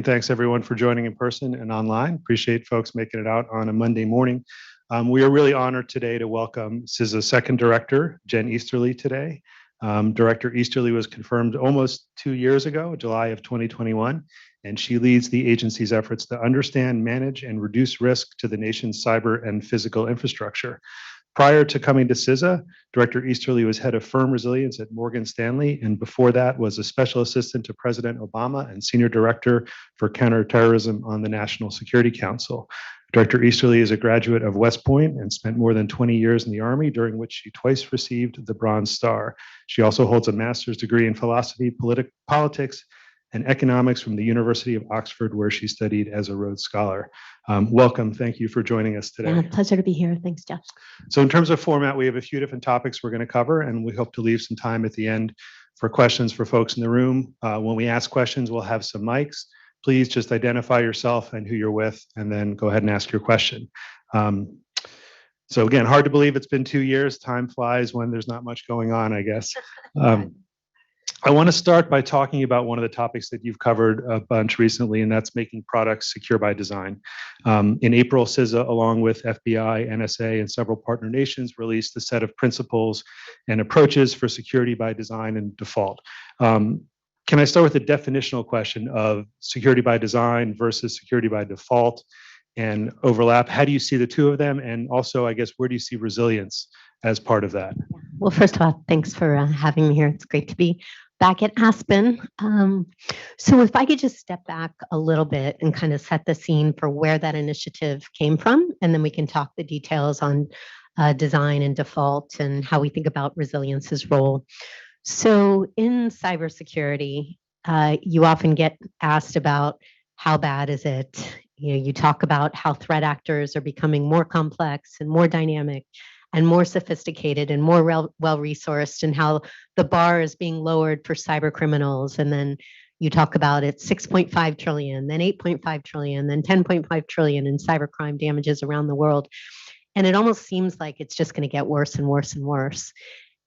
Thanks everyone for joining in person and online. Appreciate folks making it out on a Monday morning. We are really honored today to welcome CISA's second director, Jen Easterly, today. Director Easterly was confirmed almost 2 years ago, July of 2021, and she leads the agency's efforts to understand, manage, and reduce risk to the nation's cyber and physical infrastructure. Prior to coming to CISA, Director Easterly was head of firm resilience at Morgan Stanley, and before that was a special assistant to President Obama and senior director for counterterrorism on the National Security Council. Director Easterly is a graduate of West Point and spent more than 20 years in the Army, during which she twice received the Bronze Star. She also holds a master's degree in philosophy, politics, and economics from the University of Oxford, where she studied as a Rhodes Scholar. Welcome. Thank you for joining us today. Yeah, pleasure to be here. Thanks, Jeff. So in terms of format, we have a few different topics we're going to cover, and we hope to leave some time at the end for questions for folks in the room. When we ask questions, we'll have some mics. Please just identify yourself and who you're with, and then go ahead and ask your question. So again, hard to believe it's been 2 years. Time flies when there's not much going on, I guess. I want to start by talking about one of the topics that you've covered a bunch recently, and that's making products secure by design. In April, CISA, along with FBI, NSA, and several partner nations, released a set of principles and approaches for security by design and default. Can I start with a definitional question of security by design versus security by default and overlap? How do you see the two of them? And also, I guess, where do you see resilience as part of that? Well, first of all, thanks for having me here. It's great to be back at Aspen. So if I could just step back a little bit and kind of set the scene for where that initiative came from, and then we can talk the details on design and default and how we think about resilience's role. So in cybersecurity, you often get asked about how bad is it? You talk about how threat actors are becoming more complex and more dynamic and more sophisticated and more well-resourced, and how the bar is being lowered for cyber criminals. And then you talk about it 6.5 trillion, then 8.5 trillion, then 10.5 trillion in cybercrime damages around the world. And it almost seems like it's just going to get worse and worse and worse.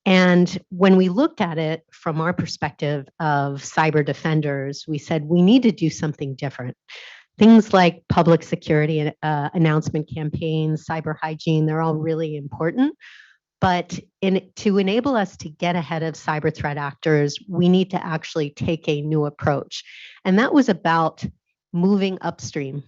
And when we looked at it from our perspective of cyber defenders, we said we need to do something different. Things like public security announcement campaigns, cyber hygiene, they're all really important. But to enable us to get ahead of cyber threat actors, we need to actually take a new approach. And that was about moving upstream,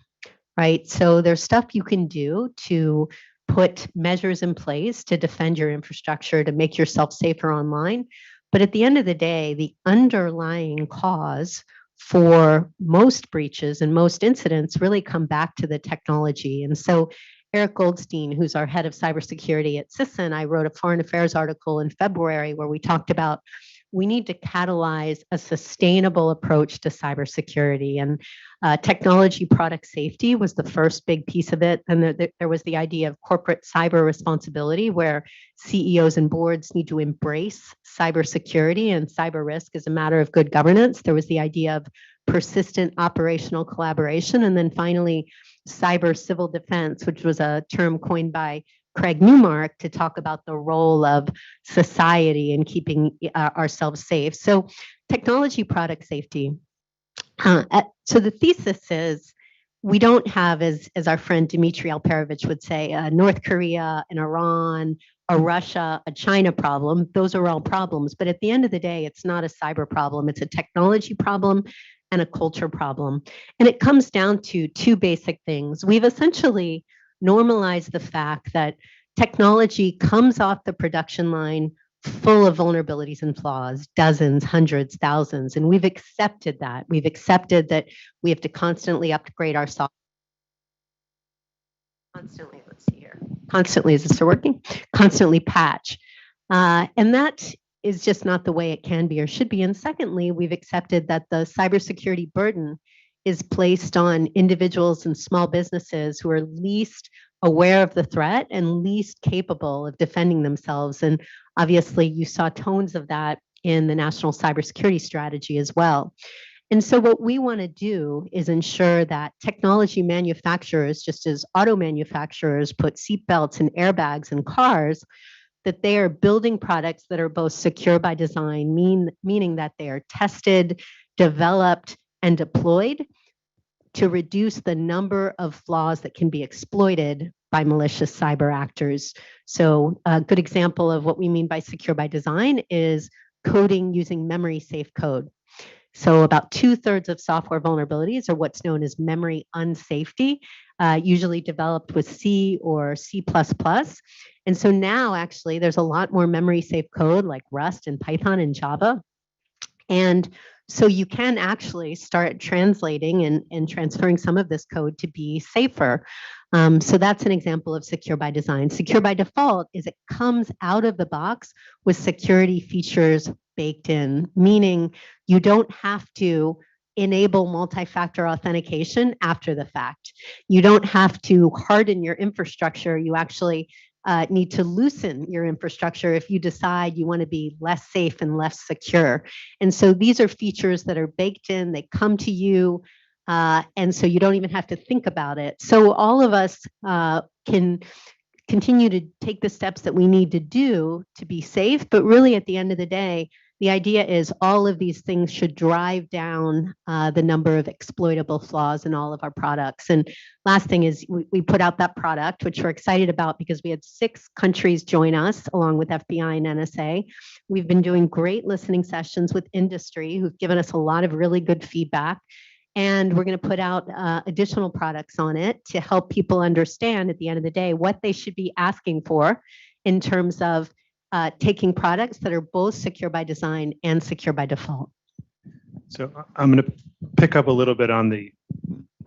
right? So there's stuff you can do to put measures in place to defend your infrastructure, to make yourself safer online. But at the end of the day, the underlying cause for most breaches and most incidents really come back to the technology. And so Eric Goldstein, who's our head of cybersecurity at CISA, and I wrote a foreign affairs article in February where we talked about we need to catalyze a sustainable approach to cybersecurity. And technology product safety was the first big piece of it. And there was the idea of corporate cyber responsibility, where CEOs and boards need to embrace cybersecurity and cyber risk as a matter of good governance. There was the idea of persistent operational collaboration. And then finally, cyber civil defense, which was a term coined by Craig Newmark to talk about the role of society in keeping ourselves safe. So technology product safety. So the thesis is we don't have, as our friend Dmitry Alperovich would say, a North Korea, an Iran, a Russia, a China problem. Those are all problems. But at the end of the day, it's not a cyber problem. It's a technology problem and a culture problem. And it comes down to two basic things. We've essentially normalized the fact that technology comes off the production line full of vulnerabilities and flaws, dozens, hundreds, thousands, and we've accepted that. We've accepted that we have to constantly upgrade our software. Constantly, let's see here. Constantly, is this still working? Constantly patch. And that is just not the way it can be or should be. And secondly, we've accepted that the cybersecurity burden is placed on individuals and small businesses who are least aware of the threat and least capable of defending themselves. And obviously, you saw tones of that in the National Cybersecurity Strategy as well. And so what we want to do is ensure that technology manufacturers, just as auto manufacturers put seatbelts and airbags in cars, that they are building products that are both secure by design, meaning that they are tested, developed, and deployed to reduce the number of flaws that can be exploited by malicious cyber actors. So a good example of what we mean by secure by design is coding using memory safe code. So about 2/3 of software vulnerabilities are what's known as memory unsafety, usually developed with C or C++. And so now actually there's a lot more memory safe code like Rust and Python and Java. And so you can actually start translating and transferring some of this code to be safer. So that's an example of secure by design. Secure by default is it comes out of the box with security features baked in, meaning you don't have to enable multi-factor authentication after the fact. You don't have to harden your infrastructure. You actually need to loosen your infrastructure if you decide you want to be less safe and less secure. And so these are features that are baked in, they come to you, and so you don't even have to think about it. So all of us can continue to take the steps that we need to do to be safe, but really at the end of the day, the idea is all of these things should drive down the number of exploitable flaws in all of our products. And last thing is we put out that product, which we're excited about because we had 6 countries join us along with FBI and NSA. We've been doing great listening sessions with industry who've given us a lot of really good feedback. And we're going to put out additional products on it to help people understand at the end of the day what they should be asking for in terms of taking products that are both secure by design and secure by default. So I'm going to pick up a little bit on the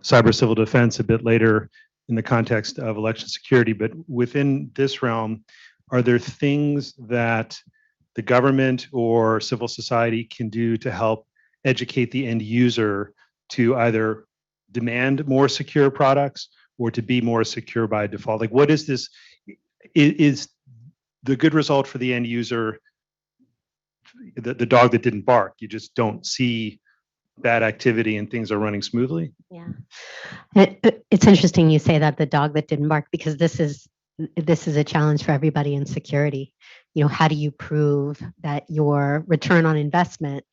cyber civil defense a bit later in the context of election security, but within this realm, are there things that the government or civil society can do to help educate the end user to either demand more secure products or to be more secure by default? Like, what is this? Is the good result for the end user the dog that didn't bark? You just don't see bad activity and things are running smoothly? Yeah. It's interesting you say that, the dog that didn't bark, because this is a challenge for everybody in security. You know, how do you prove that your return on investment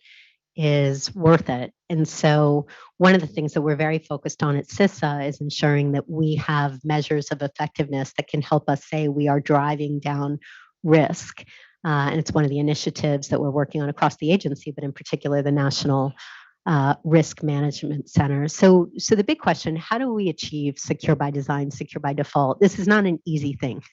is worth it? And so one of the things that we're very focused on at CISA is ensuring that we have measures of effectiveness that can help us say we are driving down risk. And it's one of the initiatives that we're working on across the agency, but in particular the National Risk Management Center. So the big question, how do we achieve secure by design, secure by default? This is not an easy thing.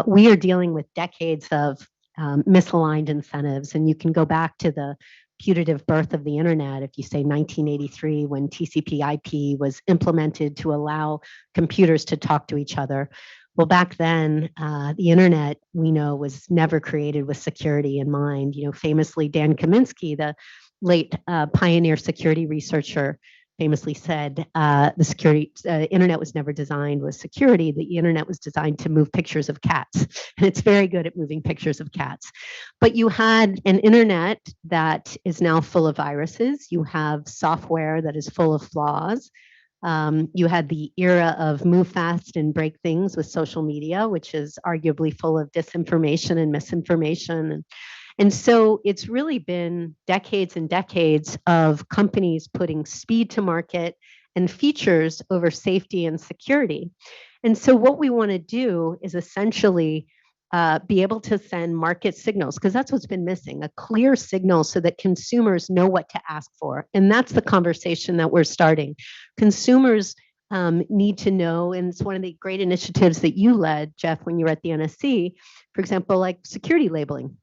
We are dealing with decades of misaligned incentives, and you can go back to the putative birth of the internet. If you say 1983, when TCP/IP was implemented to allow computers to talk to each other. Well, back then, the internet, we know, was never created with security in mind. You know, famously, Dan Kaminsky, the late pioneer security researcher, famously said the internet was never designed with security. The internet was designed to move pictures of cats, and it's very good at moving pictures of cats. But you had an internet that is now full of viruses. You have software that is full of flaws. You had the era of move fast and break things with social media, which is arguably full of disinformation and misinformation. And so it's really been decades and decades of companies putting speed to market and features over safety and security. And so what we want to do is essentially be able to send market signals, because that's what's been missing, a clear signal so that consumers know what to ask for. And that's the conversation that we're starting. Consumers need to know, and it's one of the great initiatives that you led, Jeff, when you were at the NSC, for example, like security labeling.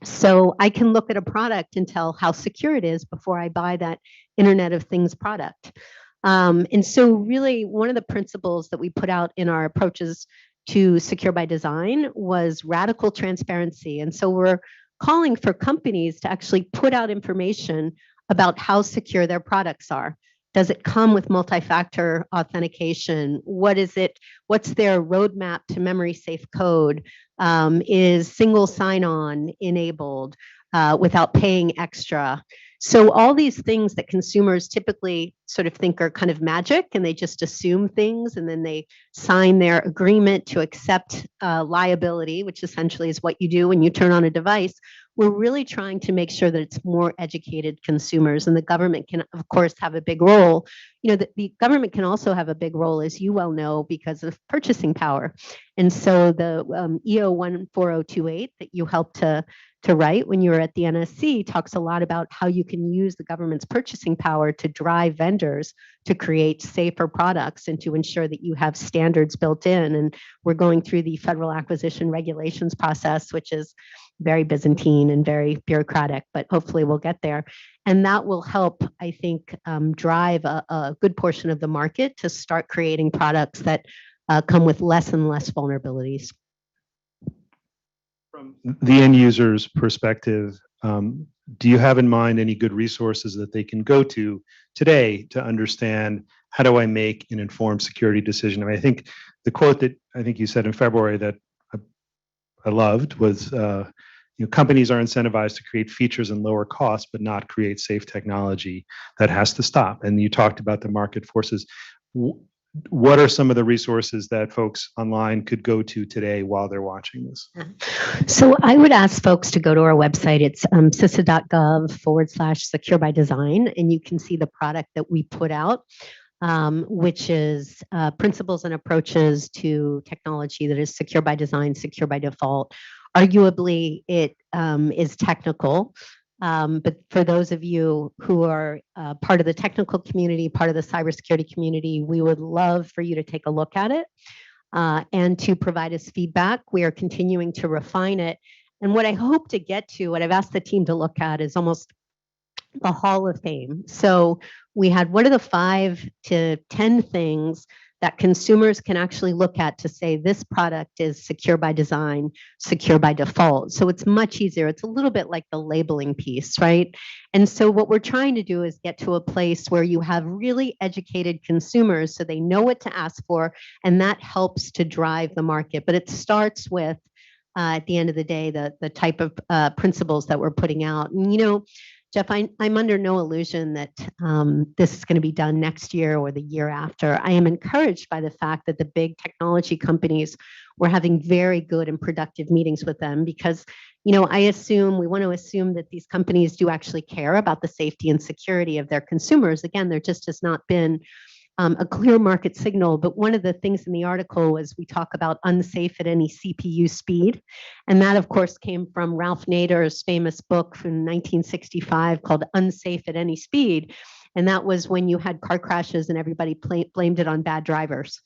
So I can look at a product and tell how secure it is before I buy that Internet of Things product. And so really one of the principles that we put out in our approaches to secure by design was radical transparency. And so we're calling for companies to actually put out information about how secure their products are. Does it come with multi-factor authentication? What is it? What's their roadmap to memory safe code? Is single sign-on enabled without paying extra? So all these things that consumers typically sort of think are kind of magic and they just assume things and then they sign their agreement to accept liability, which essentially is what you do when you turn on a device. We're really trying to make sure that it's more educated consumers, and the government can, of course, have a big role. The government can also have a big role, as you well know, because of purchasing power. And so the EO 14028 that you helped to write when you were at the NSC talks a lot about how you can use the government's purchasing power to drive vendors to create safer products and to ensure that you have standards built in. And we're going through the federal acquisition regulations process, which is very Byzantine and very bureaucratic, but hopefully we'll get there. And that will help, I think, drive a good portion of the market to start creating products that come with less and less vulnerabilities. From the end user's perspective, do you have in mind any good resources that they can go to today to understand how do I make an informed security decision? I mean, I think the quote that I think you said in February that I loved was, companies are incentivized to create features and lower costs, but not create safe technology. That has to stop. And you talked about the market forces. What are some of the resources that folks online could go to today while they're watching this? So I would ask folks to go to our website. It's CISA.gov/secure by design, and you can see the product that we put out, which is principles and approaches to technology that is secure by design, secure by default. Arguably, it is technical. But for those of you who are part of the technical community, part of the cybersecurity community, we would love for you to take a look at it and to provide us feedback. We are continuing to refine it. And what I hope to get to, what I've asked the team to look at, is almost the Hall of Fame. So we had, what are the 5 to 10 things that consumers can actually look at to say this product is secure by design, secure by default. So it's much easier. It's a little bit like the labeling piece, right? And so what we're trying to do is get to a place where you have really educated consumers so they know what to ask for, and that helps to drive the market. But it starts with, at the end of the day, the type of principles that we're putting out. And, Jeff, I'm under no illusion that this is going to be done next year or the year after. I am encouraged by the fact that the big technology companies, we're having very good and productive meetings with them because, we want to assume that these companies do actually care about the safety and security of their consumers. Again, there just has not been a clear market signal. But one of the things in the article was we talk about unsafe at any CPU speed. And that, of course, came from Ralph Nader's famous book from 1965 called Unsafe at Any Speed. And that was when you had car crashes and everybody blamed it on bad drivers.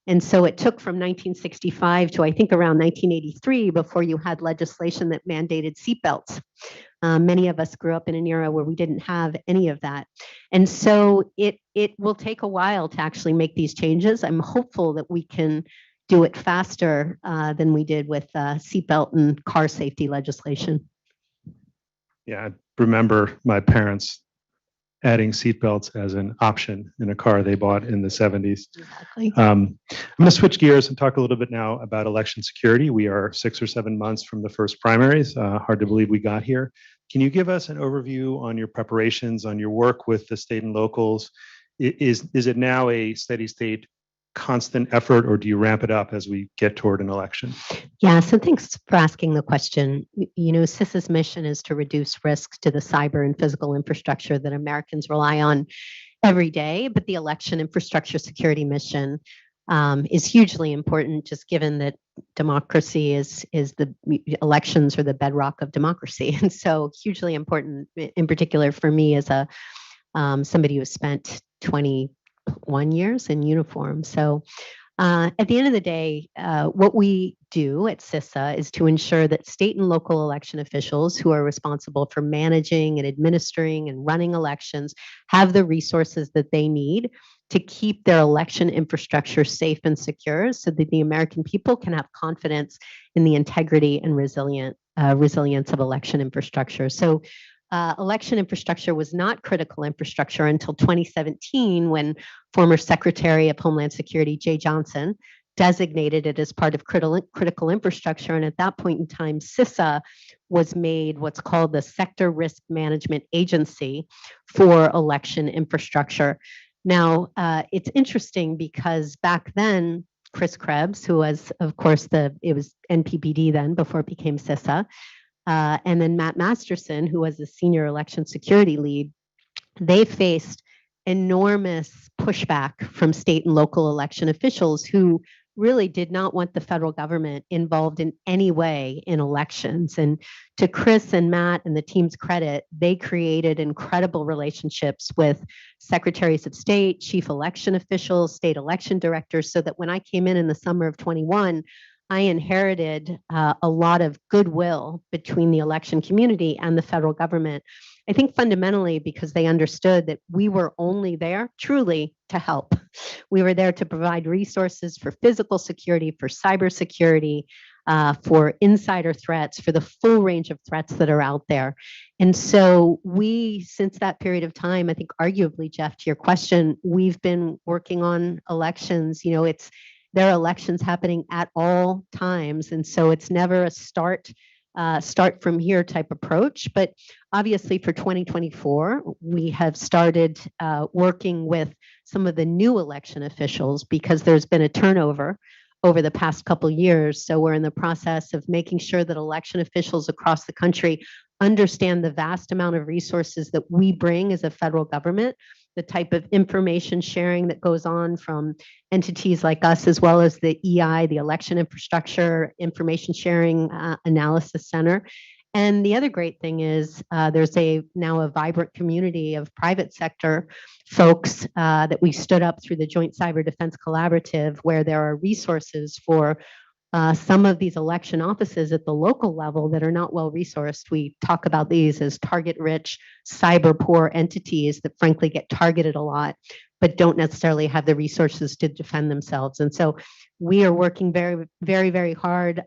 And so it took from 1965 to, I think, around 1983 before you had legislation that mandated seatbelts. Many of us grew up in an era where we didn't have any of that. And so it will take a while to actually make these changes. I'm hopeful that we can do it faster than we did with seatbelt and car safety legislation. Yeah, I remember my parents adding seatbelts as an option in a car they bought in the 70s. Exactly. I'm going to switch gears and talk a little bit now about election security. We are 6 or 7 months from the first primaries. Hard to believe we got here. Can you give us an overview on your preparations, on your work with the state and locals? Is it now a steady state constant effort, or do you ramp it up as we get toward an election? Yeah, so thanks for asking the question. CISA's mission is to reduce risks to the cyber and physical infrastructure that Americans rely on every day, but the election infrastructure security mission is hugely important, just given that democracy is the elections are the bedrock of democracy, and so hugely important. In particular, for me as a somebody who spent 21 years in uniform. So at the end of the day, what we do at CISA is to ensure that state and local election officials who are responsible for managing and administering and running elections have the resources that they need to keep their election infrastructure safe and secure so that the American people can have confidence in the integrity and resilience of election infrastructure. So election infrastructure was not critical infrastructure until 2017, when former Secretary of Homeland Security Jay Johnson designated it as part of critical infrastructure. And at that point in time, CISA was made what's called the Sector Risk Management Agency for election infrastructure. Now, it's interesting because back then, Chris Krebs, who was, of course, it was NPPD then before it became CISA, and then Matt Masterson, who was the senior election security lead, they faced enormous pushback from state and local election officials who really did not want the federal government involved in any way in elections. And to Chris and Matt and the team's credit, they created incredible relationships with secretaries of state, chief election officials, state election directors, so that when I came in the summer of 21, I inherited a lot of goodwill between the election community and the federal government. I think fundamentally because they understood that we were only there truly to help. We were there to provide resources for physical security, for cybersecurity, for insider threats, for the full range of threats that are out there. And so we, since that period of time, I think arguably, Jeff, to your question, we've been working on elections. There are elections happening at all times. And so it's never a start from here type approach. But obviously for 2024, we have started working with some of the new election officials because there's been a turnover over the past couple years. So we're in the process of making sure that election officials across the country understand the vast amount of resources that we bring as a federal government, the type of information sharing that goes on from entities like us, as well as the EI, the Election Infrastructure Information Sharing Analysis Center. And the other great thing is there's now a vibrant community of private sector folks that we stood up through the Joint Cyber Defense Collaborative, where there are resources for some of these election offices at the local level that are not well resourced. We talk about these as target-rich, cyber-poor entities that frankly get targeted a lot, but don't necessarily have the resources to defend themselves. And so we are working very, very, very hard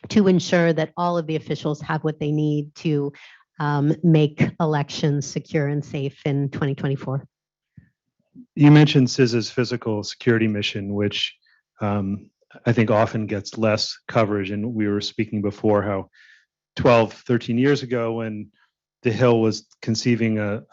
to ensure that all of the officials have what they need to make elections secure and safe in 2024. You mentioned CISA's physical security mission, which I think often gets less coverage. And we were speaking before how 12, 13 years ago, when the Hill was conceiving a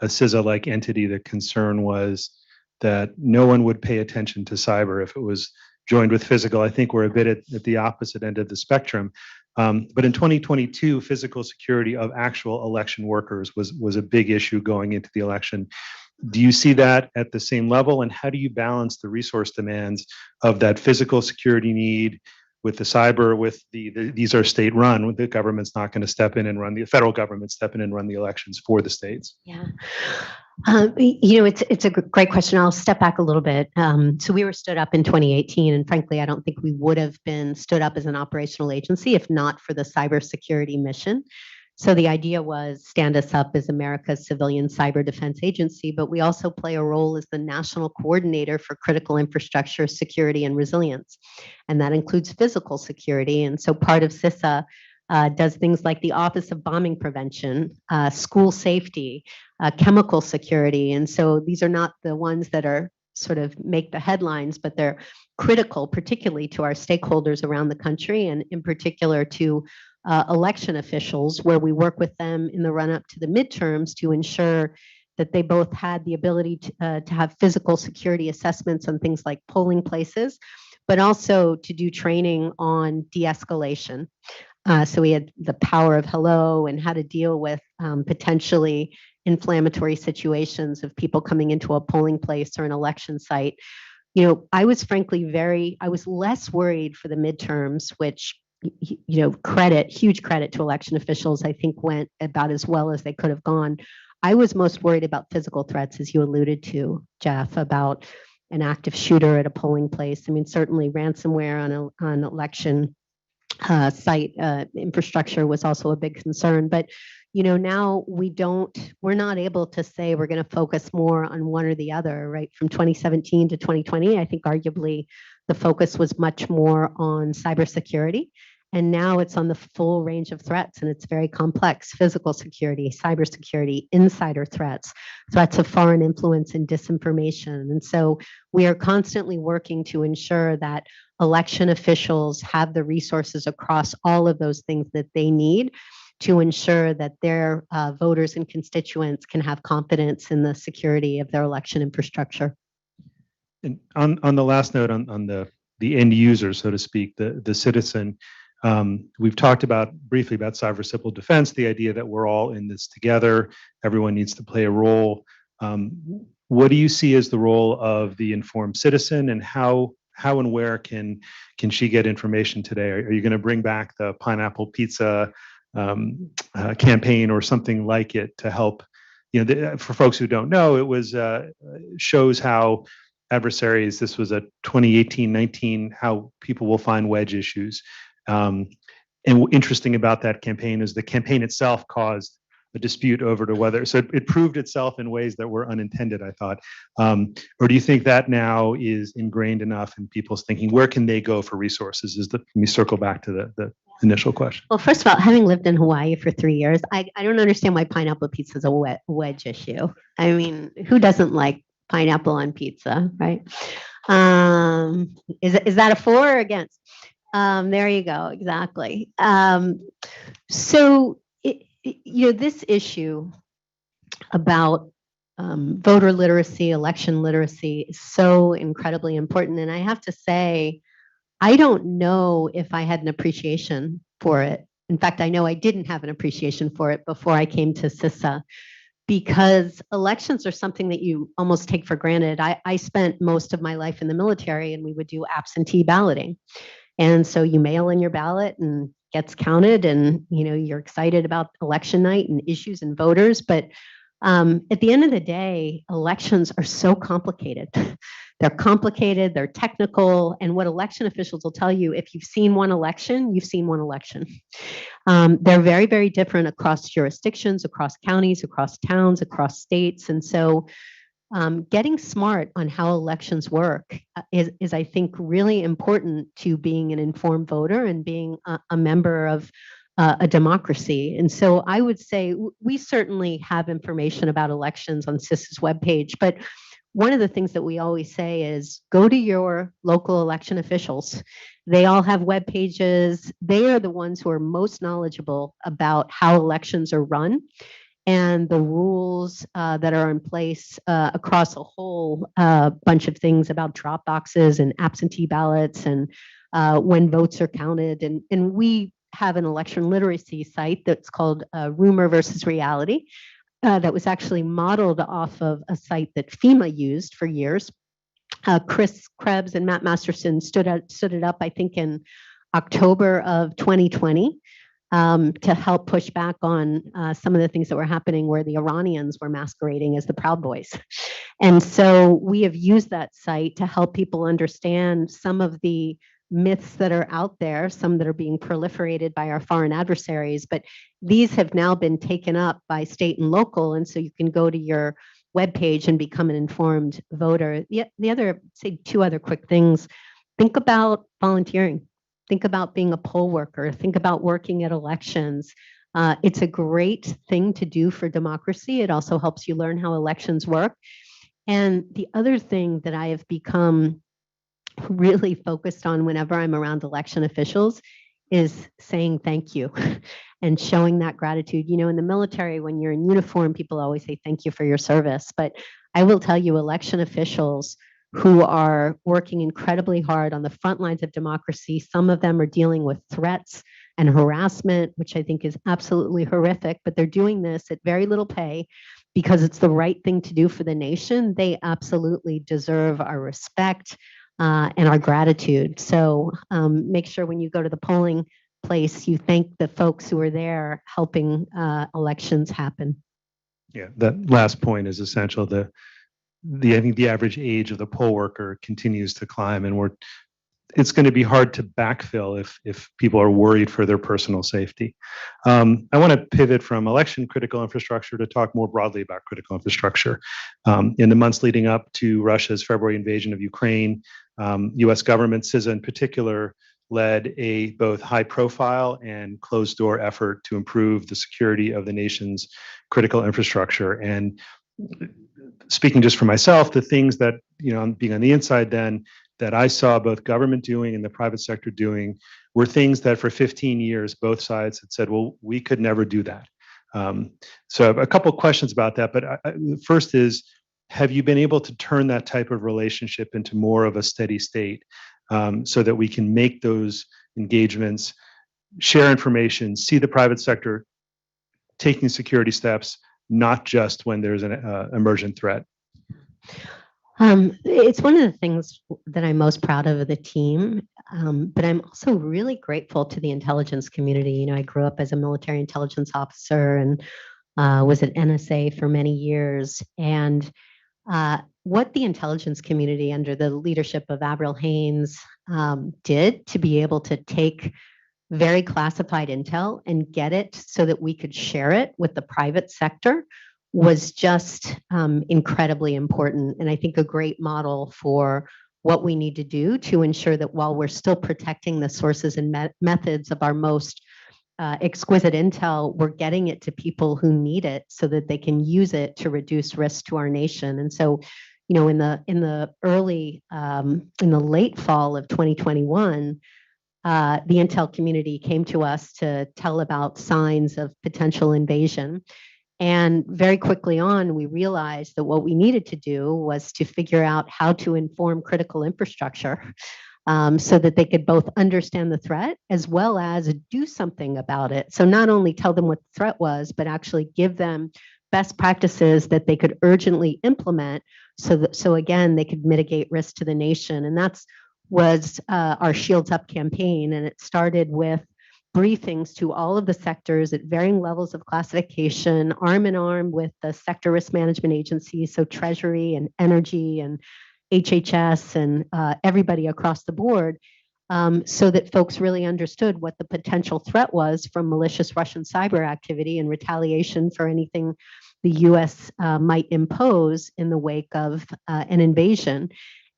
CISA-like entity, the concern was that no one would pay attention to cyber if it was joined with physical. I think we're a bit at the opposite end of the spectrum. But in 2022, physical security of actual election workers was a big issue going into the election. Do you see that at the same level? And how do you balance the resource demands of that physical security need with the cyber, with these are state run, the government's not going to step in and run the federal government step in and run the elections for the states? Yeah. It's a great question. I'll step back a little bit. So we were stood up in 2018, and frankly, I don't think we would have been stood up as an operational agency if not for the cybersecurity mission. So the idea was stand us up as America's civilian cyber defense agency, but we also play a role as the national coordinator for critical infrastructure security and resilience. And that includes physical security. And so part of CISA does things like the Office of Bombing Prevention, school safety, chemical security. And so these are not the ones that are sort of make the headlines, but they're critical, particularly to our stakeholders around the country, and in particular to election officials, where we work with them in the run-up to the midterms to ensure that they both had the ability to have physical security assessments on things like polling places, but also to do training on de-escalation. So we had the power of hello and how to deal with potentially inflammatory situations of people coming into a polling place or an election site. I was frankly I was less worried for the midterms, which huge credit to election officials, I think went about as well as they could have gone. I was most worried about physical threats, as you alluded to, Jeff, about an active shooter at a polling place. I mean, certainly ransomware on election site infrastructure was also a big concern. But now we're not able to say we're going to focus more on one or the other, right? From 2017 to 2020, I think arguably the focus was much more on cybersecurity. And now it's on the full range of threats, and it's very complex: physical security, cybersecurity, insider threats, threats of foreign influence and disinformation. And so we are constantly working to ensure that election officials have the resources across all of those things that they need to ensure that their voters and constituents can have confidence in the security of their election infrastructure. And on the last note, on the end user, so to speak, the citizen, we've talked briefly about cyber civil defense, the idea that we're all in this together, everyone needs to play a role. What do you see as the role of the informed citizen, and how and where can she get information today? Are you going to bring back the pineapple pizza campaign or something like it to help? For folks who don't know, it was shows how adversaries, this was a 2018-19, how people will find wedge issues. And interesting about that campaign is the campaign itself caused a dispute over to whether, so it proved itself in ways that were unintended, I thought. Or do you think that now is ingrained enough in people's thinking? Where can they go for resources? Let me circle back to the initial question. Well, first of all, having lived in Hawaii for 3 years, I don't understand why pineapple pizza is a wedge issue. I mean, who doesn't like pineapple on pizza, right? Is that a for or against? There you go, exactly. So, this issue about voter literacy, election literacy is so incredibly important. And I have to say, I don't know if I had an appreciation for it. In fact, I know I didn't have an appreciation for it before I came to CISA, because elections are something that you almost take for granted. I spent most of my life in the military, and we would do absentee balloting. And so you mail in your ballot and gets counted, and you're excited about election night and issues and voters. But at the end of the day, elections are so complicated. They're complicated, they're technical, and what election officials will tell you, if you've seen one election, you've seen one election. They're very, very different across jurisdictions, across counties, across towns, across states. And so getting smart on how elections work is, I think, really important to being an informed voter and being a member of a democracy. And so I would say we certainly have information about elections on CISA's webpage, but one of the things that we always say is go to your local election officials. They all have web pages. They are the ones who are most knowledgeable about how elections are run and the rules that are in place across a whole bunch of things about drop boxes and absentee ballots and when votes are counted. And we have an election literacy site that's called Rumor versus Reality. That was actually modeled off of a site that FEMA used for years. Chris Krebs and Matt Masterson stood it up, I think, in October of 2020 to help push back on some of the things that were happening where the Iranians were masquerading as the Proud Boys. And so we have used that site to help people understand some of the myths that are out there, some that are being proliferated by our foreign adversaries, but these have now been taken up by state and local, and so you can go to your webpage and become an informed voter. The other, say 2 other quick things, think about volunteering, think about being a poll worker, think about working at elections. It's a great thing to do for democracy. It also helps you learn how elections work. And the other thing that I have become really focused on whenever I'm around election officials is saying thank you and showing that gratitude. In the military, when you're in uniform, people always say thank you for your service. But I will tell you, election officials who are working incredibly hard on the front lines of democracy, some of them are dealing with threats and harassment, which I think is absolutely horrific, but they're doing this at very little pay because it's the right thing to do for the nation. They absolutely deserve our respect and our gratitude. So make sure when you go to the polling place, you thank the folks who are there helping elections happen. Yeah, that last point is essential. I think the average age of the poll worker continues to climb, and it's going to be hard to backfill if people are worried for their personal safety. I want to pivot from election critical infrastructure to talk more broadly about critical infrastructure. In the months leading up to Russia's February invasion of Ukraine, U.S. government, CISA in particular, led a both high-profile and closed-door effort to improve the security of the nation's critical infrastructure. And speaking just for myself, the things that, being on the inside then, that I saw both government doing and the private sector doing were things that for 15 years, both sides had said, well, we could never do that. So a couple of questions about that, but the first is, have you been able to turn that type of relationship into more of a steady state so that we can make those engagements, share information, see the private sector taking security steps, not just when there's an emergent threat? It's one of the things that I'm most proud of the team, but I'm also really grateful to the intelligence community. You know, I grew up as a military intelligence officer and was at NSA for many years. And what the intelligence community under the leadership of Avril Haines did to be able to take very classified intel and get it so that we could share it with the private sector was just incredibly important. And I think a great model for what we need to do to ensure that while we're still protecting the sources and methods of our most exquisite intel, we're getting it to people who need it so that they can use it to reduce risk to our nation. And so, you know, in the late fall of 2021, the intel community came to us to tell about signs of potential invasion. And very quickly on, we realized that what we needed to do was to figure out how to inform critical infrastructure so that they could both understand the threat as well as do something about it. So not only tell them what the threat was, but actually give them best practices that they could urgently implement so again, they could mitigate risk to the nation. And was our Shields Up campaign. And it started with briefings to all of the sectors at varying levels of classification, arm in arm with the sector risk management agencies, so Treasury and Energy and HHS and everybody across the board, so that folks really understood what the potential threat was from malicious Russian cyber activity and retaliation for anything the US might impose in the wake of an invasion.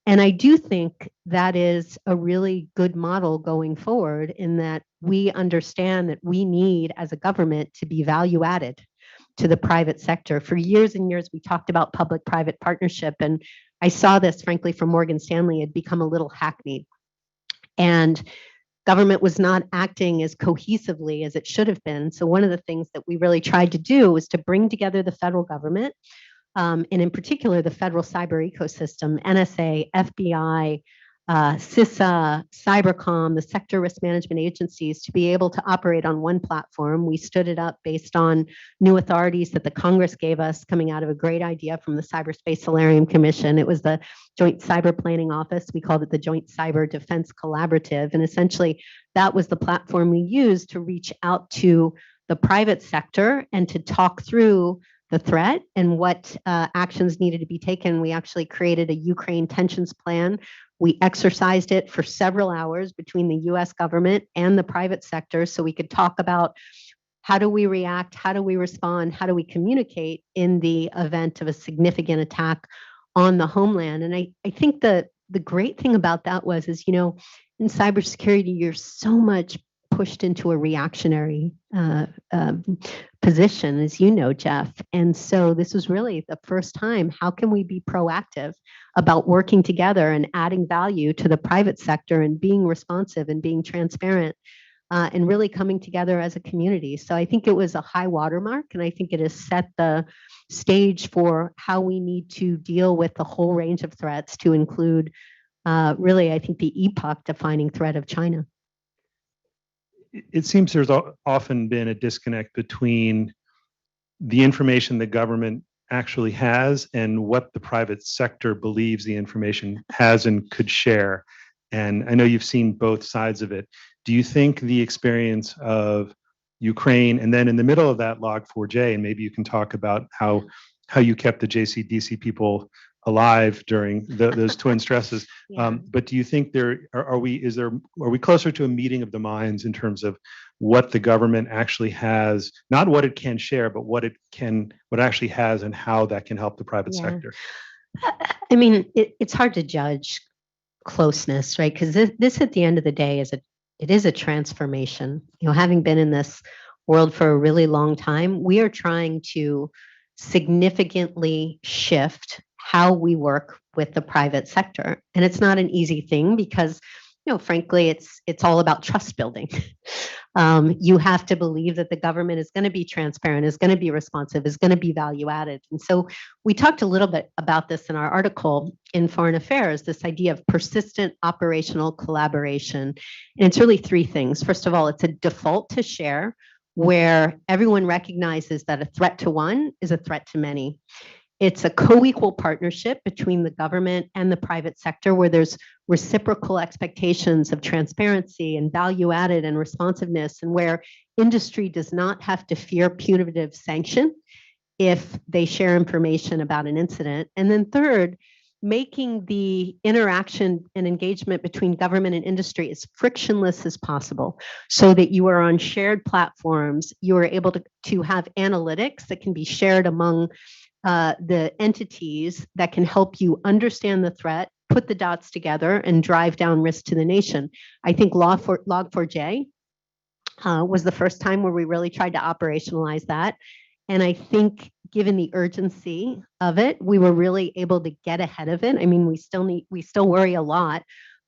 And I do think that is a really good model going forward in that we understand that we need as a government to be value added to the private sector. For years and years, we talked about public-private partnership, and I saw this, frankly, from Morgan Stanley, had become a little hackneyed. And government was not acting as cohesively as it should have been. So one of the things that we really tried to do was to bring together the federal government, and in particular, the federal cyber ecosystem, NSA, FBI, CISA, Cybercom, the sector risk management agencies, to be able to operate on one platform. We stood it up based on new authorities that the Congress gave us coming out of a great idea from the Cyberspace Solarium Commission. It was the Joint Cyber Planning Office. We called it the Joint Cyber Defense Collaborative. And essentially, that was the platform we used to reach out to the private sector and to talk through the threat and what actions needed to be taken. We actually created a Ukraine tensions plan. We exercised it for several hours between the US government and the private sector so we could talk about how do we react, how do we respond, how do we communicate in the event of a significant attack on the homeland. And I think the great thing about that is, you know, in cybersecurity, you're so much pushed into a reactionary position, as you know, Jeff. And so this was really the first time, how can we be proactive about working together and adding value to the private sector and being responsive and being transparent and really coming together as a community. So I think it was a high watermark, and I think it has set the stage for how we need to deal with the whole range of threats to include really, I think, the epoch-defining threat of China. It seems there's often been a disconnect between the information the government actually has and what the private sector believes the information has and could share. And I know you've seen both sides of it. Do you think the experience of Ukraine and then in the middle of that Log4j, and maybe you can talk about how you kept the JCDC people alive during those twin stresses. Yeah. But do you think are we closer to a meeting of the minds in terms of what the government actually has, not what it can share, but what it actually has and how that can help the private sector? I mean, it's hard to judge closeness, right? Because this at the end of the day it is a transformation. You know, having been in this world for a really long time, we are trying to significantly shift how we work with the private sector. And it's not an easy thing because frankly, it's all about trust building. You have to believe that the government is going to be transparent, is going to be responsive, is going to be value added. And so we talked a little bit about this in our article in Foreign Affairs, this idea of persistent operational collaboration. And it's really three things. First of all, it's a default to share, where everyone recognizes that a threat to one is a threat to many. It's a co-equal partnership between the government and the private sector, where there's reciprocal expectations of transparency and value added and responsiveness, and where industry does not have to fear punitive sanction if they share information about an incident. And then third, making the interaction and engagement between government and industry as frictionless as possible, so that you are on shared platforms, you are able to have analytics that can be shared among the entities that can help you understand the threat, put the dots together, and drive down risk to the nation. I think Log4j was the first time where we really tried to operationalize that. And I think given the urgency of it, we were really able to get ahead of it. I mean, we still worry a lot,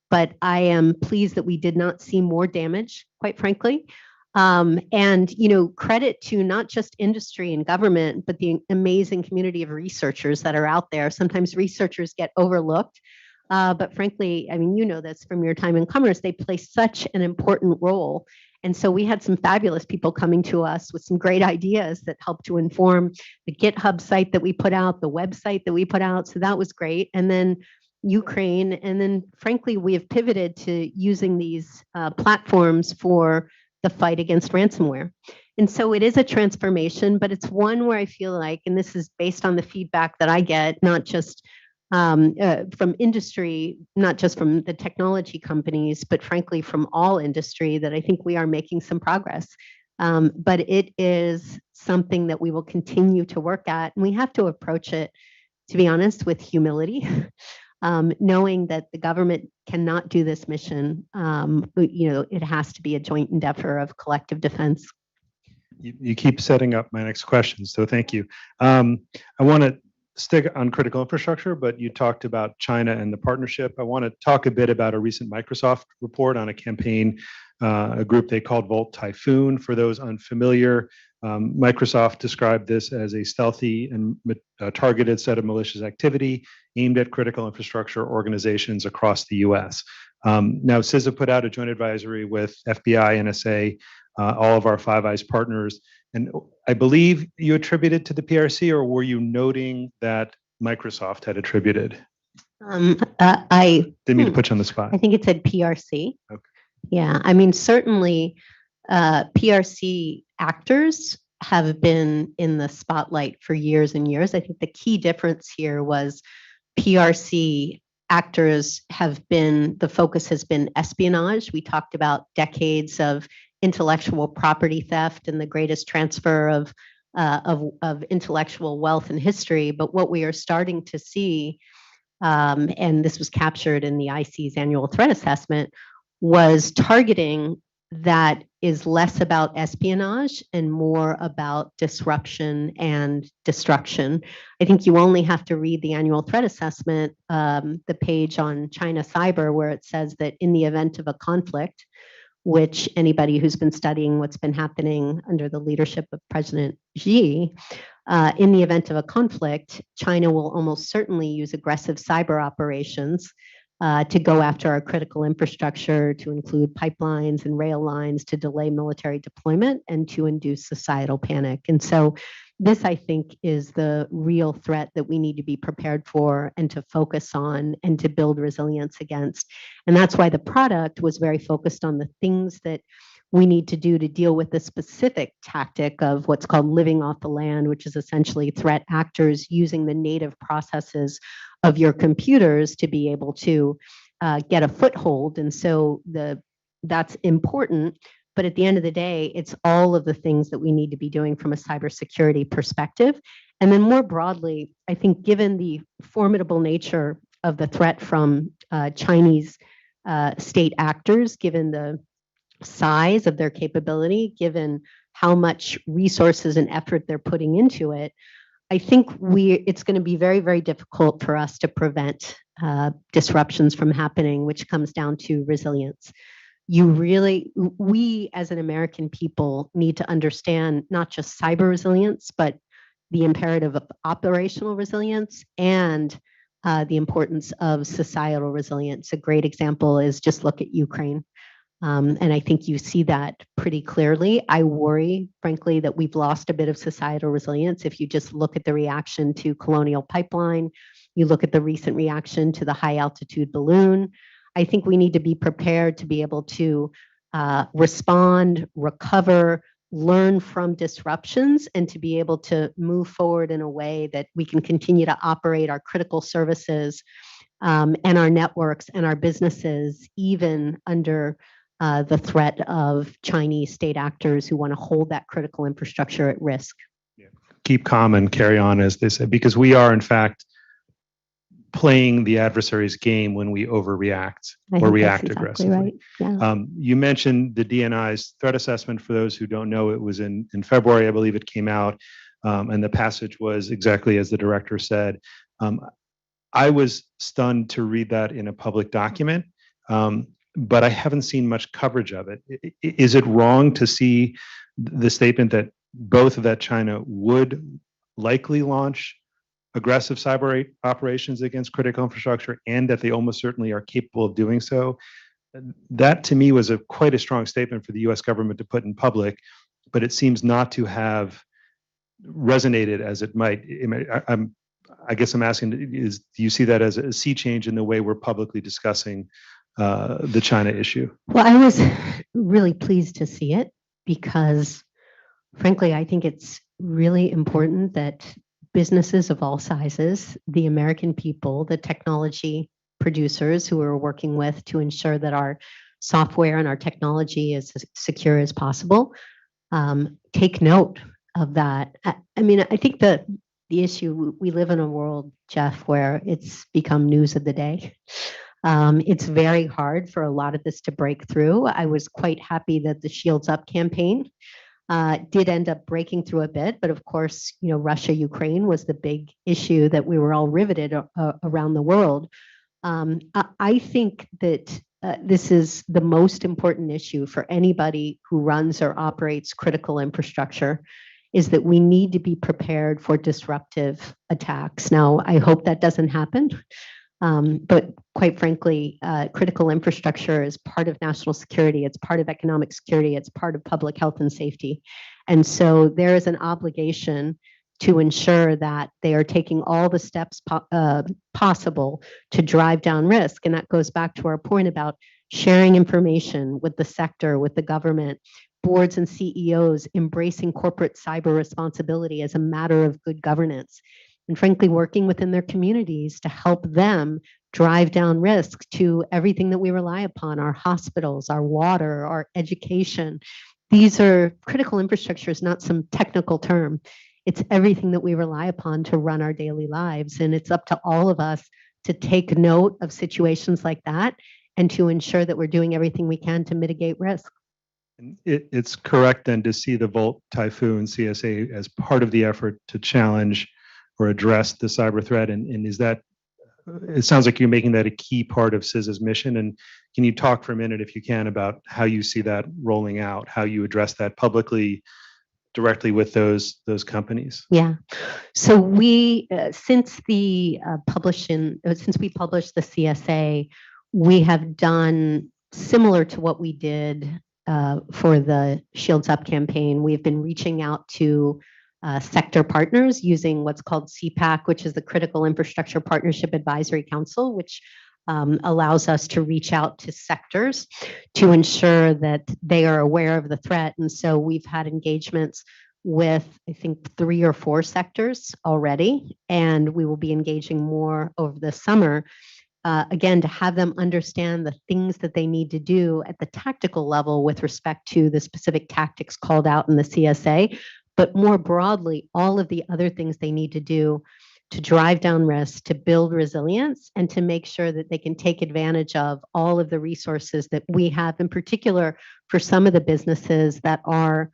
but I am pleased that we did not see more damage, quite frankly. And credit to not just industry and government, but the amazing community of researchers that are out there. Sometimes researchers get overlooked, but frankly, I mean, this from your time in commerce, they play such an important role. And so we had some fabulous people coming to us with some great ideas that helped to inform the GitHub site that we put out, the website that we put out. So that was great. And then Ukraine. And then frankly, we have pivoted to using these platforms for the fight against ransomware. And so it is a transformation, but it's one where I feel like, and this is based on the feedback that I get, not just from industry, not just from the technology companies, but frankly from all industry, that I think we are making some progress. But it is something that we will continue to work at, and we have to approach it, to be honest, with humility. Knowing that the government cannot do this mission, it has to be a joint endeavor of collective defense. You keep setting up my next question, so thank you. I want to stick on critical infrastructure, but you talked about China and the partnership. I want to talk a bit about a recent Microsoft report on a campaign, a group they called Volt Typhoon. For those unfamiliar, Microsoft described this as a stealthy and targeted set of malicious activity aimed at critical infrastructure organizations across the US. Now, CISA put out a joint advisory with FBI, NSA, all of our Five Eyes partners. And I believe you attributed to the PRC, or were you noting that Microsoft had attributed? I didn't mean to put you on the spot. I think it said PRC. Okay. Yeah, I mean, certainly PRC actors have been in the spotlight for years and years. I think the key difference here was PRC actors the focus has been espionage. We talked about decades of intellectual property theft and the greatest transfer of intellectual wealth in history. But what we are starting to see, and this was captured in the IC's annual threat assessment, was targeting that is less about espionage and more about disruption and destruction. I think you only have to read the annual threat assessment, the page on China Cyber, where it says that in the event of a conflict, which anybody who's been studying what's been happening under the leadership of President Xi, in the event of a conflict, China will almost certainly use aggressive cyber operations to go after our critical infrastructure, to include pipelines and rail lines, to delay military deployment, and to induce societal panic. And so this, I think, is the real threat that we need to be prepared for and to focus on and to build resilience against. And that's why the product was very focused on the things that we need to do to deal with the specific tactic of what's called living off the land, which is essentially threat actors using the native processes of your computers to be able to get a foothold. And so that's important. But at the end of the day, it's all of the things that we need to be doing from a cybersecurity perspective. And then more broadly, I think given the formidable nature of the threat from Chinese state actors, given the size of their capability, given how much resources and effort they're putting into it, I think it's going to be very, very difficult for us to prevent disruptions from happening, which comes down to resilience. We as an American people need to understand not just cyber resilience, but the imperative of operational resilience and the importance of societal resilience. A great example is just look at Ukraine. And I think you see that pretty clearly. I worry, frankly, that we've lost a bit of societal resilience. If you just look at the reaction to Colonial Pipeline, you look at the recent reaction to the high altitude balloon, I think we need to be prepared to be able to respond, recover, learn from disruptions, and to be able to move forward in a way that we can continue to operate our critical services and our networks and our businesses, even under the threat of Chinese state actors who want to hold that critical infrastructure at risk. Yeah. Keep calm and carry on, as they said, because we are, in fact, playing the adversary's game when we overreact or react aggressively. Right. Yeah. You mentioned the DNI's threat assessment. For those who don't know, it was in February, I believe it came out, and the passage was exactly as the director said. I was stunned to read that in a public document, but I haven't seen much coverage of it. Is it wrong to see the statement that both that China would likely launch aggressive cyber operations against critical infrastructure and that they almost certainly are capable of doing so? That to me was quite a strong statement for the US government to put in public, but it seems not to have resonated as it might. I guess I'm asking, do you see that as a sea change in the way we're publicly discussing the China issue? Well, I was really pleased to see it because, frankly, I think it's really important that businesses of all sizes, the American people, the technology producers who we're working with to ensure that our software and our technology is as secure as possible, take note of that. I mean, I think the issue, we live in a world, Jeff, where it's become news of the day. It's very hard for a lot of this to break through. I was quite happy that the Shields Up campaign did end up breaking through a bit, but of course, Russia, Ukraine was the big issue that we were all riveted around the world. I think that this is the most important issue for anybody who runs or operates critical infrastructure, is that we need to be prepared for disruptive attacks. Now, I hope that doesn't happen. But quite frankly, critical infrastructure is part of national security. It's part of economic security. It's part of public health and safety. And so there is an obligation to ensure that they are taking all the steps possible to drive down risk. And that goes back to our point about sharing information with the sector, with the government, boards and CEOs embracing corporate cyber responsibility as a matter of good governance. And frankly, working within their communities to help them drive down risk to everything that we rely upon, our hospitals, our water, our education. These are critical infrastructure, is not some technical term. It's everything that we rely upon to run our daily lives. And it's up to all of us to take note of situations like that and to ensure that we're doing everything we can to mitigate risk. It's correct then to see the Volt Typhoon CSA as part of the effort to challenge or address the cyber threat, and is that, it sounds like you're making that a key part of CISA's mission, and can you talk for a minute, if you can, about how you see that rolling out, how you address that publicly, directly with those companies? Yeah, so we since we published the CSA, we have done similar to what we did for the Shields Up campaign. We've been reaching out to sector partners using what's called CPAC, which is the Critical Infrastructure Partnership Advisory Council, which allows us to reach out to sectors to ensure that they are aware of the threat. And so we've had engagements with, I think, 3 or 4 sectors already, and we will be engaging more over the summer, again, to have them understand the things that they need to do at the tactical level with respect to the specific tactics called out in the CSA, but more broadly, all of the other things they need to do to drive down risk, to build resilience, and to make sure that they can take advantage of all of the resources that we have, in particular for some of the businesses that are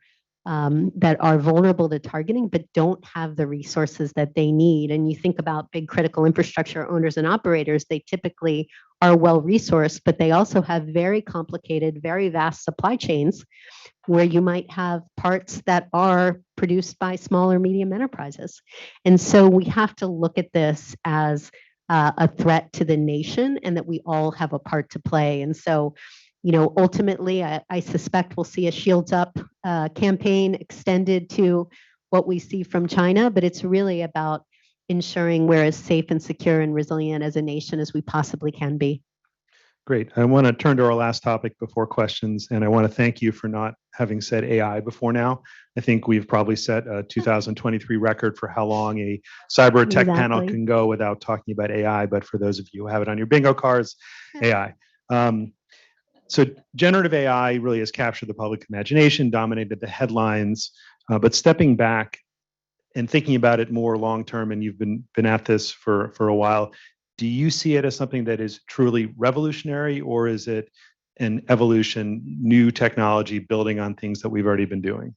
that are vulnerable to targeting, but don't have the resources that they need. And you think about big critical infrastructure owners and operators, they typically are well resourced, but they also have very complicated, very vast supply chains where you might have parts that are produced by small or medium enterprises. And so we have to look at this as a threat to the nation and that we all have a part to play. And so, ultimately, I suspect we'll see a Shields Up campaign extended to what we see from China, but it's really about ensuring we're as safe and secure and resilient as a nation as we possibly can be. Great. I want to turn to our last topic before questions, and I want to thank you for not having said AI before now. I think we've probably set a 2023 record for how long a cyber tech panel can go without talking about AI, but for those of you who have it on your bingo cards, AI. So generative AI really has captured the public imagination, dominated the headlines, but stepping back and thinking about it more long-term, and you've been at this for a while, do you see it as something that is truly revolutionary, or is it an evolution, new technology building on things that we've already been doing?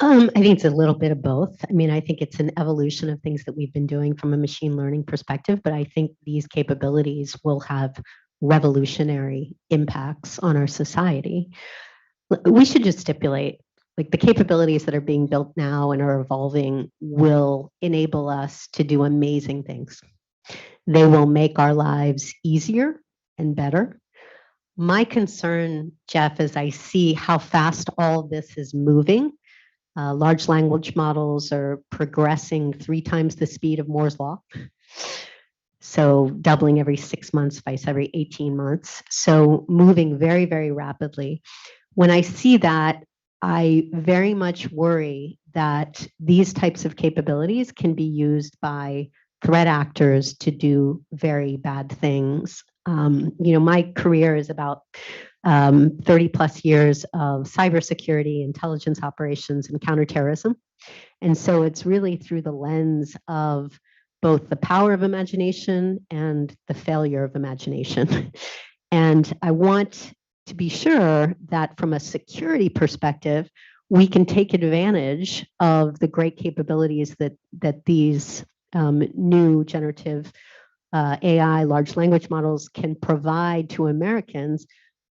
I think it's a little bit of both. I mean, I think it's an evolution of things that we've been doing from a machine learning perspective, but I think these capabilities will have revolutionary impacts on our society. We should just stipulate, like, the capabilities that are being built now and are evolving will enable us to do amazing things. They will make our lives easier and better. My concern, Jeff, is I see how fast all this is moving. Large language models are progressing 3 times the speed of Moore's law. So doubling every 6 months, twice every 18 months. So moving very, very rapidly. When I see that, I very much worry that these types of capabilities can be used by threat actors to do very bad things. My career is about 30 plus years of cybersecurity, intelligence operations, and counterterrorism. And so it's really through the lens of both the power of imagination and the failure of imagination. And I want to be sure that from a security perspective, we can take advantage of the great capabilities that these new generative AI, large language models can provide to Americans,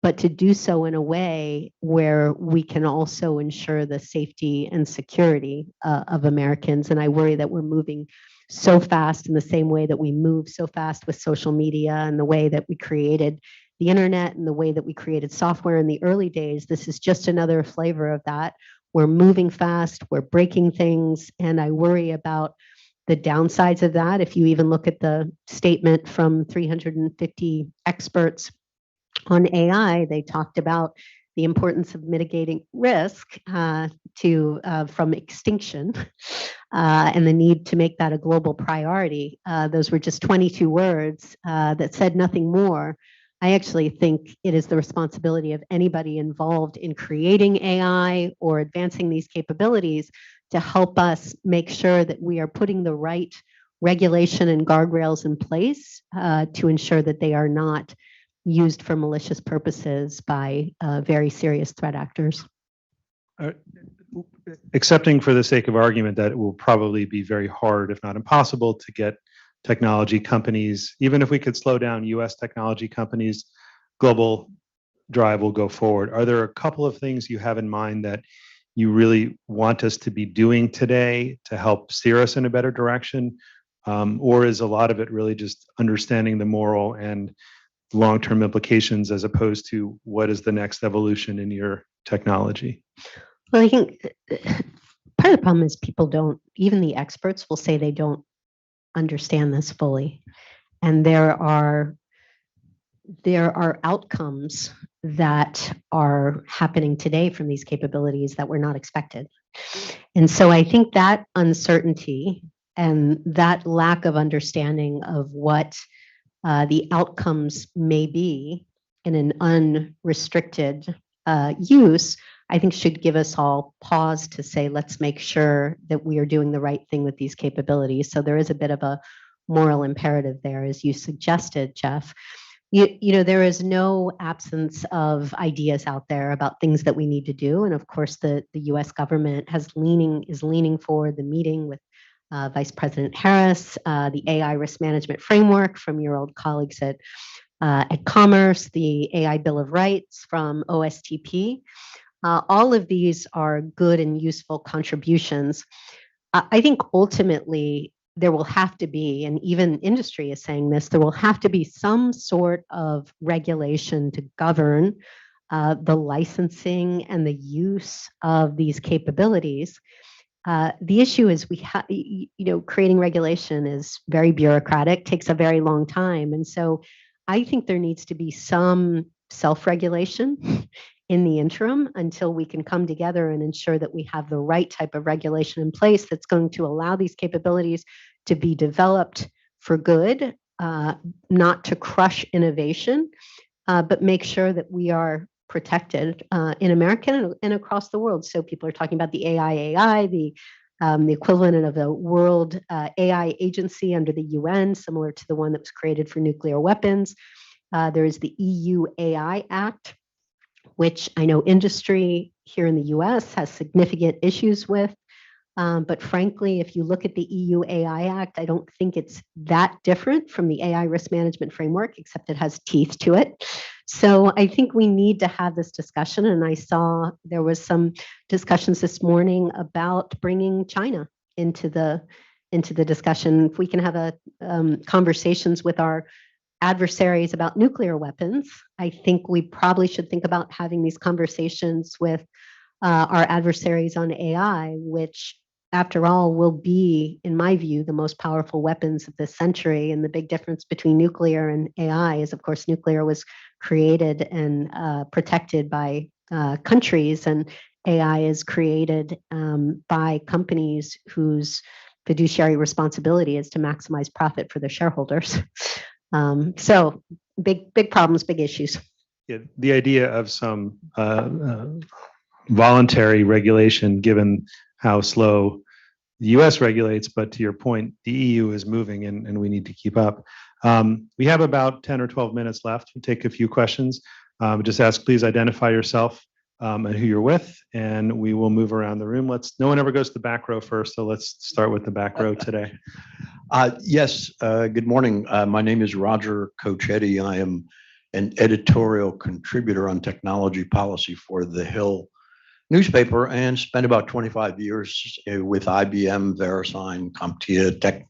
but to do so in a way where we can also ensure the safety and security of Americans. And I worry that we're moving so fast in the same way that we move so fast with social media and the way that we created the internet and the way that we created software in the early days. This is just another flavor of that. We're moving fast, we're breaking things, and I worry about the downsides of that. If you even look at the statement from 350 experts on AI, they talked about the importance of mitigating risk from extinction and the need to make that a global priority. Those were just 22 words that said nothing more. I actually think it is the responsibility of anybody involved in creating AI or advancing these capabilities to help us make sure that we are putting the right regulation and guardrails in place to ensure that they are not used for malicious purposes by very serious threat actors. Accepting for the sake of argument that it will probably be very hard, if not impossible, to get technology companies, even if we could slow down US technology companies, global drive will go forward. Are there a couple of things you have in mind that you really want us to be doing today to help steer us in a better direction? Or is a lot of it really just understanding the moral and long-term implications as opposed to what is the next evolution in your technology? Well, I think part of the problem is people don't, even the experts will say they don't understand this fully. And there are outcomes that are happening today from these capabilities that were not expected. And so I think that uncertainty and that lack of understanding of what the outcomes may be in an unrestricted use, I think should give us all pause to say, let's make sure that we are doing the right thing with these capabilities. So there is a bit of a moral imperative there, as you suggested, Jeff. There is no absence of ideas out there about things that we need to do. And of course, the US government is leaning forward the meeting with Vice President Harris, the AI risk management framework from your old colleagues at Commerce, the AI Bill of Rights from OSTP. All of these are good and useful contributions. I think ultimately there will have to be, and even industry is saying this, there will have to be some sort of regulation to govern the licensing and the use of these capabilities. The issue is creating regulation is very bureaucratic, takes a very long time. And so I think there needs to be some self-regulation in the interim until we can come together and ensure that we have the right type of regulation in place that's going to allow these capabilities to be developed for good, not to crush innovation, but make sure that we are protected in America and across the world. So people are talking about the AI, the equivalent of a world AI agency under the UN, similar to the one that was created for nuclear weapons. There is the EU AI Act, which I know industry here in the US has significant issues with. But frankly, if you look at the EU AI Act, I don't think it's that different from the AI risk management framework, except it has teeth to it. So I think we need to have this discussion. And I saw there was some discussions this morning about bringing China into the discussion. If we can have conversations with our adversaries about nuclear weapons, I think we probably should think about having these conversations with our adversaries on AI, which after all will be, in my view, the most powerful weapons of this century. And the big difference between nuclear and AI is, of course, nuclear was created and protected by countries, and AI is created by companies whose fiduciary responsibility is to maximize profit for their shareholders. So big problems, big issues. Yeah, the idea of some voluntary regulation, given how slow the US regulates, but to your point, the EU is moving and we need to keep up. We have about 10 or 12 minutes left. We'll take a few questions. Just ask, please identify yourself and who you're with, and we will move around the room. No one ever goes to the back row first, so let's start with the back row today. Yes, good morning. My name is Roger Cochetti. I am an editorial contributor on technology policy for The Hill newspaper and spent about 25 years with IBM, VeriSign, CompTIA Tech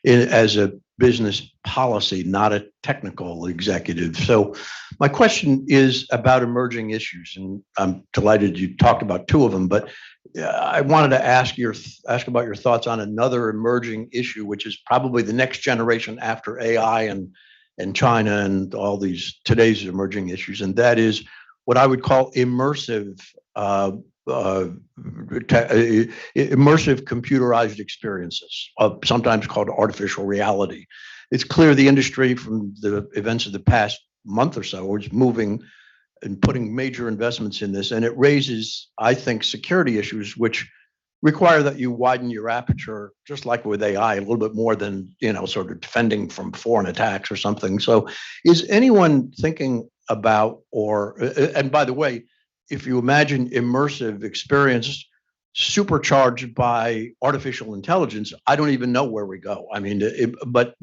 as a business policy, not a technical executive. So my question is about emerging issues, and I'm delighted you talked about two of them, but I wanted to ask about your thoughts on another emerging issue, which is probably the next generation after AI and China and all these today's emerging issues, and that is what I would call immersive computerized experiences, sometimes called artificial reality. It's clear the industry from the events of the past month or so is moving and putting major investments in this, and it raises, I think, security issues which require that you widen your aperture, just like with AI, a little bit more than, sort of defending from foreign attacks or something. So is anyone thinking about, and by the way, if you imagine immersive experience supercharged by artificial intelligence, I don't even know where we go. I mean, but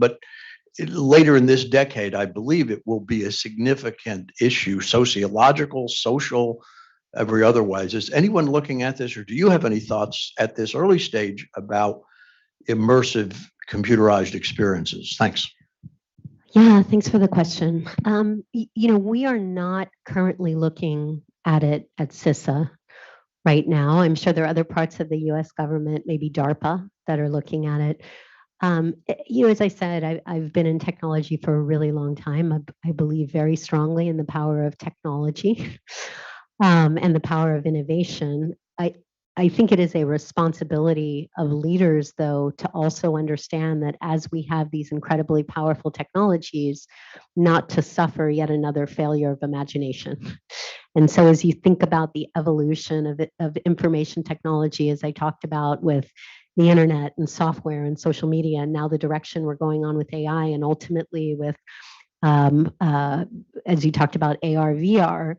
later in this decade, I believe it will be a significant issue, sociological, social, every otherwise. Is anyone looking at this, or do you have any thoughts at this early stage about immersive computerized experiences? Thanks. Yeah, thanks for the question. We are not currently looking at it at CISA right now. I'm sure there are other parts of the US government, maybe DARPA, that are looking at it. As I said, I've been in technology for a really long time. I believe very strongly in the power of technology and the power of innovation. I think it is a responsibility of leaders, though, to also understand that as we have these incredibly powerful technologies, not to suffer yet another failure of imagination. And so as you think about the evolution of information technology, as I talked about with the internet and software and social media, and now the direction we're going on with AI, and ultimately with as you talked about AR, VR,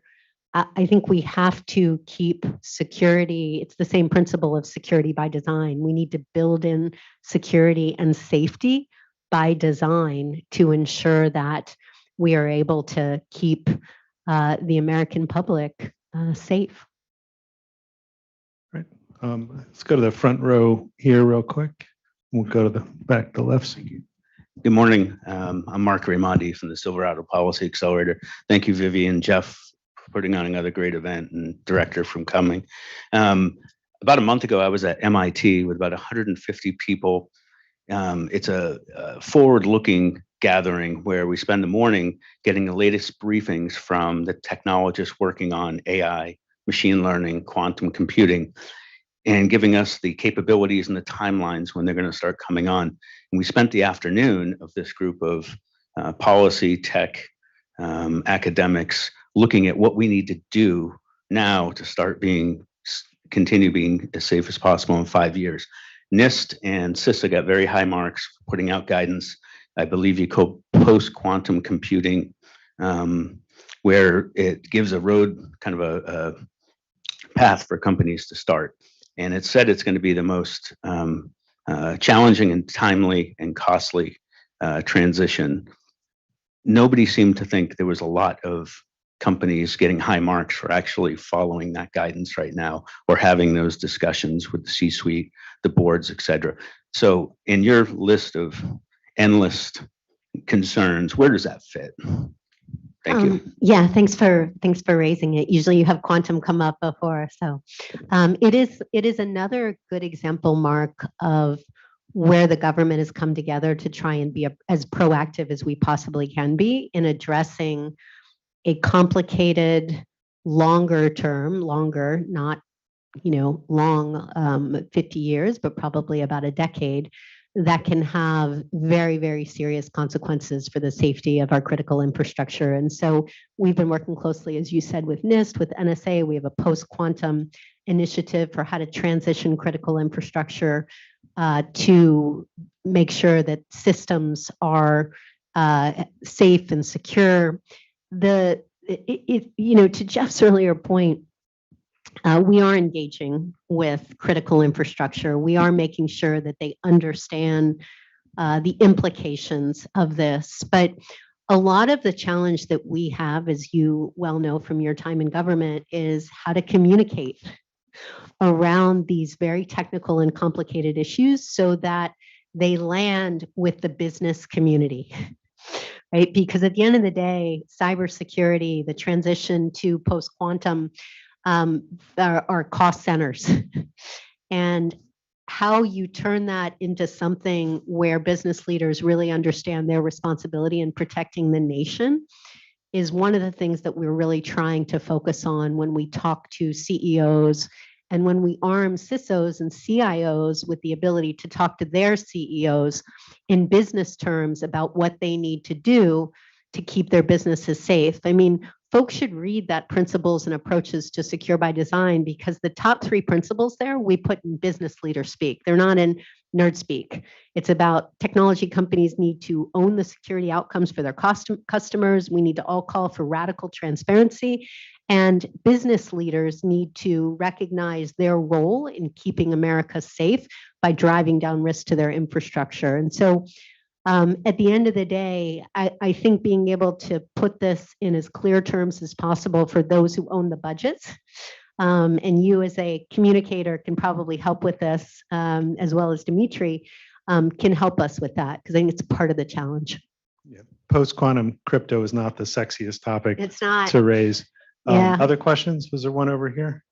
I think we have to keep security. It's the same principle of security by design. We need to build in security and safety by design to ensure that we are able to keep the American public safe. Right. Let's go to the front row here real quick. We'll go to the back, the left. Good morning. I'm Mark Raimondi from the Silverado Policy Accelerator. Thank you, Vivian, Jeff, for putting on another great event, and Director from coming. About a month ago, I was at MIT with about 150 people. It's a forward-looking gathering where we spend the morning getting the latest briefings from the technologists working on AI, machine learning, quantum computing, and giving us the capabilities and the timelines when they're going to start coming on. And we spent the afternoon of this group of policy, tech, academics looking at what we need to do now to start continue being as safe as possible in 5 years. NIST and CISA got very high marks for putting out guidance. I believe you call post-quantum computing, where it gives a road, kind of a path for companies to start. And it said it's going to be the most challenging and timely and costly transition. Nobody seemed to think there was a lot of companies getting high marks for actually following that guidance right now, or having those discussions with the C-suite, the boards, et cetera. So in your list of endless concerns, where does that fit? Thank you. Yeah, thanks for raising it. Usually you have quantum come up before, so it is another good example, Mark, of where the government has come together to try and be as proactive as we possibly can be in addressing a complicated, longer, not long, 50 years, but probably about a decade, that can have very, very serious consequences for the safety of our critical infrastructure. And so we've been working closely, as you said, with NIST, with NSA. We have a post-quantum initiative for how to transition critical infrastructure to make sure that systems are safe and secure. To Jeff's earlier point, we are engaging with critical infrastructure. We are making sure that they understand the implications of this. But a lot of the challenge that we have, as you well know from your time in government, is how to communicate around these very technical and complicated issues so that they land with the business community. Right? Because at the end of the day, cybersecurity, the transition to post-quantum, are cost centers. And how you turn that into something where business leaders really understand their responsibility in protecting the nation is one of the things that we're really trying to focus on when we talk to CEOs and when we arm CISOs and CIOs with the ability to talk to their CEOs in business terms about what they need to do to keep their businesses safe. I mean, folks should read that Principles and Approaches to Secure by Design, because the top 3 principles there we put in business leader speak. They're not in nerd speak. It's about technology companies need to own the security outcomes for their customers. We need to all call for radical transparency. And business leaders need to recognize their role in keeping America safe by driving down risk to their infrastructure. And so at the end of the day, I think being able to put this in as clear terms as possible for those who own the budgets, and you as a communicator can probably help with this, as well as Dimitri, can help us with that, because I think it's part of the challenge. Yeah. Post-quantum crypto is not the sexiest topic It's not. to raise. Yeah. Other questions? Was there one over here?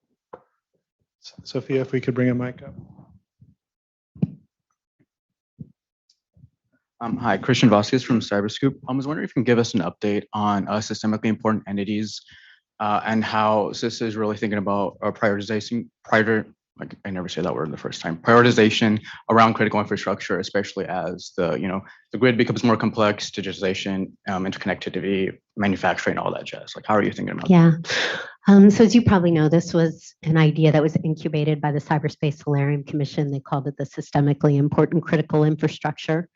Sophia, if we could bring a mic up. Hi, Christian Vasquez from Cyberscoop. I was wondering if you can give us an update on systemically important entities and how CISA is really thinking about prioritization, I never say that word the first time, prioritization around critical infrastructure, especially as the grid becomes more complex, digitization, interconnectivity, manufacturing, all that jazz. Like, how are you thinking about that? Yeah. So as you probably know, this was an idea that was incubated by the Cyberspace Solarium Commission. They called it the Systemically Important Critical Infrastructure.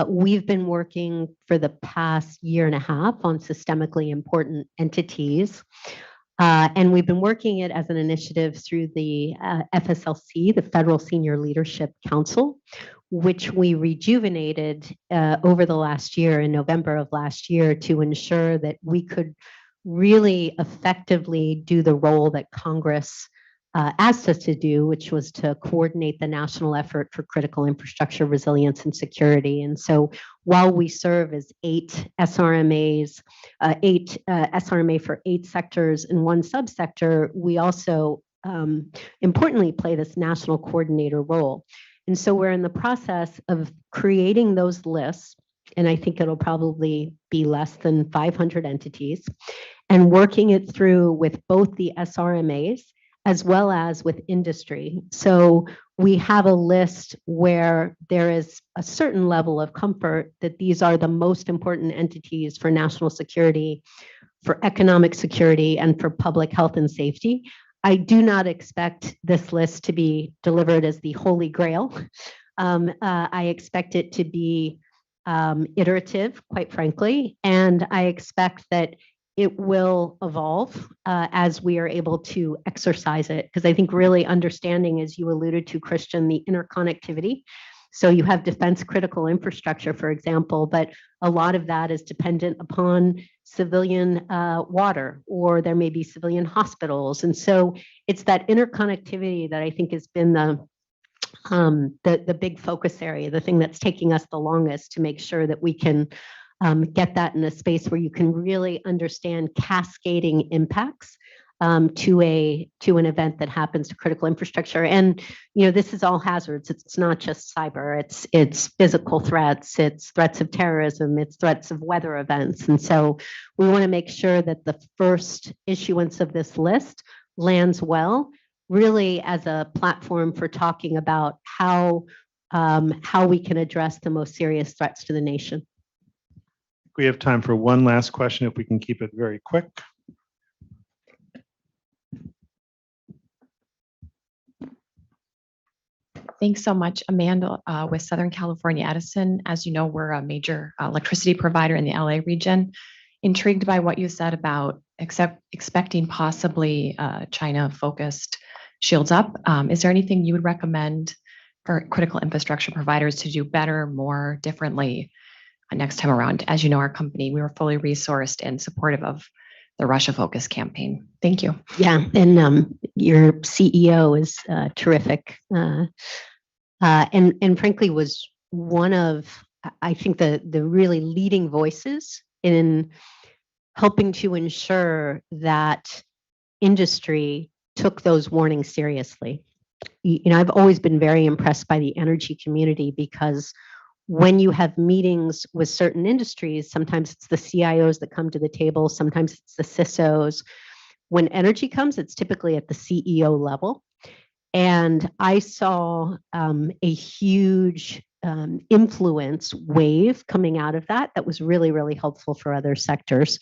We've been working for the past year and a half on systemically important entities. And we've been working it as an initiative through the FSLC, the Federal Senior Leadership Council, which we rejuvenated over the last year in November of last year to ensure that we could really effectively do the role that Congress asked us to do, which was to coordinate the national effort for critical infrastructure resilience and security. And so while we serve as 8 SRMAs, 8 SRMA for 8 sectors and 1 subsector, we also importantly play this national coordinator role. And so we're in the process of creating those lists, and I think it'll probably be less than 500 entities, and working it through with both the SRMAs as well as with industry. So we have a list where there is a certain level of comfort that these are the most important entities for national security, for economic security, and for public health and safety. I do not expect this list to be delivered as the holy grail. I expect it to be iterative, quite frankly, and I expect that it will evolve as we are able to exercise it. Because I think really understanding, as you alluded to, Christian, the interconnectivity. So you have defense critical infrastructure, for example, but a lot of that is dependent upon civilian water, or there may be civilian hospitals. And so it's that interconnectivity that I think has been the big focus area, the thing that's taking us the longest to make sure that we can get that in a space where you can really understand cascading impacts to an event that happens to critical infrastructure. And this is all hazards. It's not just cyber. It's physical threats. It's threats of terrorism. It's threats of weather events. And so we want to make sure that the first issuance of this list lands well, really as a platform for talking about how we can address the most serious threats to the nation. We have time for one last question, if we can keep it very quick. Thanks so much, Amanda, with Southern California Edison. As you know, we're a major electricity provider in the LA region. Intrigued by what you said about expecting possibly China-focused shields up. Is there anything you would recommend for critical infrastructure providers to do better, more differently next time around? As you know, our company, we were fully resourced and supportive of the Russia Focus campaign. Thank you. Yeah, and your CEO is terrific, and frankly was one of, I think, the really leading voices in helping to ensure that industry took those warnings seriously. I've always been very impressed by the energy community, because when you have meetings with certain industries, sometimes it's the CIOs that come to the table, sometimes it's the CISOs. When energy comes, it's typically at the CEO level. And I saw a huge influence wave coming out of that was really, really helpful for other sectors.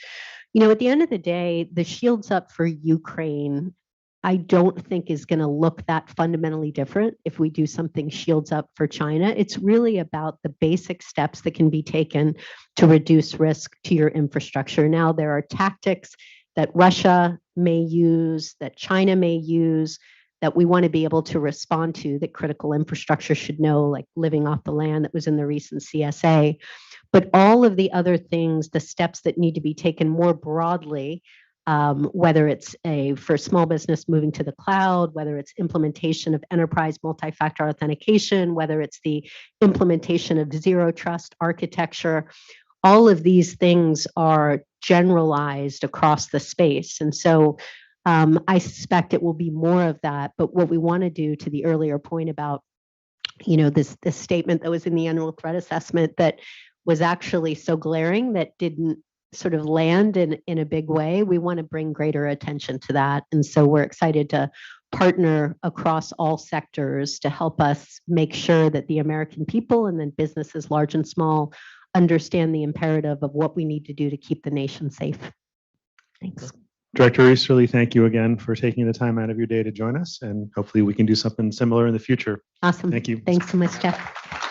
At the end of the day, the shields up for Ukraine, I don't think is going to look that fundamentally different if we do something shields up for China. It's really about the basic steps that can be taken to reduce risk to your infrastructure. Now, there are tactics that Russia may use, that China may use, that we want to be able to respond to, that critical infrastructure should know, like living off the land that was in the recent CSA. But all of the other things, the steps that need to be taken more broadly, whether it's for small business moving to the cloud, whether it's implementation of enterprise multi-factor authentication, whether it's the implementation of zero trust architecture, all of these things are generalized across the space. And so I suspect it will be more of that. But what we want to do, to the earlier point about, this statement that was in the annual threat assessment that was actually so glaring that didn't sort of land in a big way, we want to bring greater attention to that. And so we're excited to partner across all sectors to help us make sure that the American people, and then businesses large and small, understand the imperative of what we need to do to keep the nation safe. Thanks. Director Easterly, thank you again for taking the time out of your day to join us, and hopefully we can do something similar in the future. Awesome. Thank you. Thanks so much, Jeff.